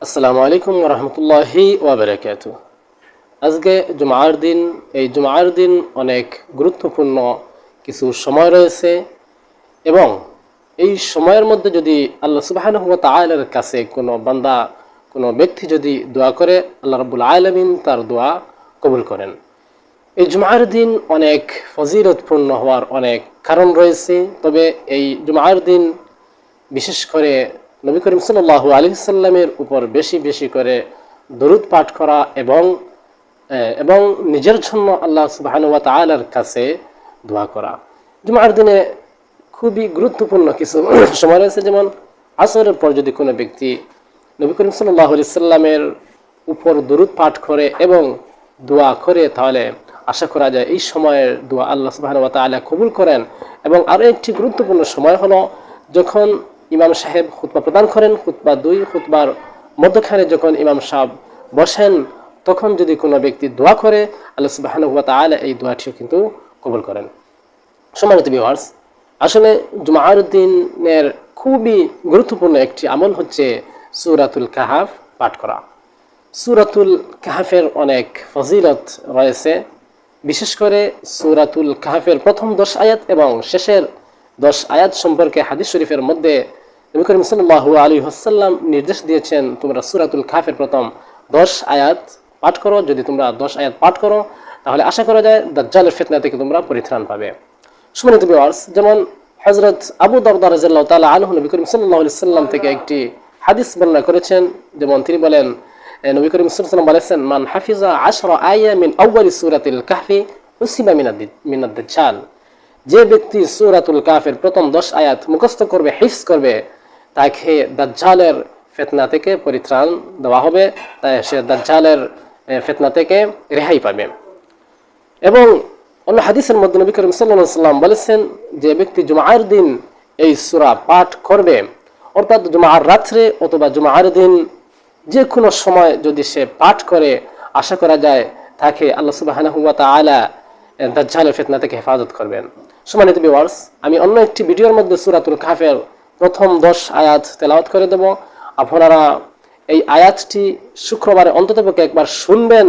আসসালামু আলাইকুম ওয়া রাহমাতুল্লাহি ওয়া বারাকাতুহু। আজকে জুমার দিন। এই জুমার দিন অনেক গুরুত্বপূর্ণ কিছু সময় রয়েছে এবং এই সময়ের মধ্যে যদি আল্লাহ সুবহানাহু ওয়া তাআলার কাছে কোনো বান্দা, কোনো ব্যক্তি যদি দোয়া করে, আল্লাহ রাব্বুল আলামিন তার দোয়া কবুল করেন। এই জুমার দিন অনেক ফজিলতপূর্ণ হওয়ার অনেক কারণ রয়েছে। তবে এই জুমার দিন বিশেষ করে নবী করিম সাল্লাল্লাহু আলাইহি সাল্লামের উপর বেশি বেশি করে দরুদ পাঠ করা এবং নিজের জন্য আল্লাহ সুবহানাহু ওয়া তাআলার কাছে দোয়া করা। জুমার দিনে খুবই গুরুত্বপূর্ণ কিছু সময় রয়েছে, যেমন আসরের পর যদি কোনো ব্যক্তি নবী করিম সাল্লাল্লাহু আলাইহি সাল্লামের উপর দরুদ পাঠ করে এবং দোয়া করে, তাহলে আশা করা যায় এই সময়ের দোয়া আল্লাহ সুবহানাহু ওয়া তাআলা কবুল করেন। এবং আরও একটি গুরুত্বপূর্ণ সময় হলো যখন ইমাম সাহেব খুতবা প্রদান করেন, খুতবা 2 খুতবার মধ্যখানে যখন ইমাম সাহেব বসেন, তখন যদি কোনো ব্যক্তি দোয়া করে, আল্লাহ সুবহানাহু ওয়া তাআলা এই দোয়াটিও কিন্তু কবুল করেন। সম্মানিত ভিউয়ার্স, আসলে জুমার দিনের খুবই গুরুত্বপূর্ণ একটি আমল হচ্ছে সূরাতুল কাহাফ পাঠ করা। সূরাতুল কাহাফের অনেক ফজিলত রয়েছে। বিশেষ করে সূরাতুল কাহাফের প্রথম 10 আয়াত এবং শেষের 10 আয়াত সম্পর্কে হাদিস শরীফের মধ্যে নবী করিম সাল্লাল্লাহু আলাইহি ওয়াসাল্লাম নির্দেশ দিয়েছেন, তোমরা সূরাতুল কাহাফের প্রথম 10 আয়াত পাঠ করো। যদি তোমরা 10 আয়াত পাঠ করো, তাহলে আশা করা যায় দাজ্জালের ফিতনা থেকে তোমরা পরিত্রাণ পাবে। সম্মানিত ভিউয়ার্স, যেমন হযরত আবু দারদা রাদিয়াল্লাহু তাআলা আনহু নবী করিম সাল্লাল্লাহু আলাইহি ওয়াসাল্লাম থেকে একটি হাদিস বর্ণনা করেছেন। যেমন তিনি বলেন, নবী করিম সাল্লাল্লাহু আলাইহি ওয়াসাল্লাম বলেছেন, মান হাফিজা 10 আয়া মিন আউয়ালি সূরাতিল কাহফি উসিবা মিনাদ দাজ্জাল। যে ব্যক্তি সূরাতুল কাহফের প্রথম 10 আয়াত মুখস্থ করবে, হিফজ করবে, তাকে দাজ্জালের ফিতনা থেকে পরিত্রাণ দেওয়া হবে, তাই সে দাজ্জালের ফিতনা থেকে রেহাই পাবে। এবং অন্য হাদিসের মধ্যে নবী করিম সাল্লাল্লাহু আলাইহি ওয়াসাল্লাম বলেছেন, যে ব্যক্তি জুমার দিন এই সূরা পাঠ করবে, অর্থাৎ জুমার রাত্রে অথবা জুমার দিন যে কোনো সময় যদি সে পাঠ করে, আশা করা যায় তাকে আল্লাহ সুবহানাহু ওয়া তাআলা দাজ্জালের ফিতনা থেকে হেফাজত করবেন। সম্মানিত ভিউয়ার্স, আমি অন্য একটি ভিডিওর মধ্যে সূরাতুল কাহফের প্রথম 10 আয়াত তেলাওয়াত করে দেব। আপনারা এই আয়াতটি শুক্রবারে অন্ততপক্ষে একবার শুনবেন,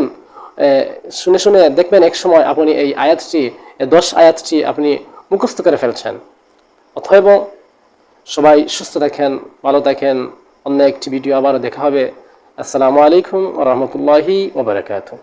শুনে শুনে দেখবেন এক সময় আপনি এই 10 আয়াতটি আপনি মুখস্থ করে ফেলছেন। অতএব সবাই সুস্থ থাকেন, ভালো থাকেন। অন্য একটি ভিডিও আবার দেখা হবে। আসসালামু আলাইকুম ওয়া রাহমাতুল্লাহি ওয়া বারাকাতুহু।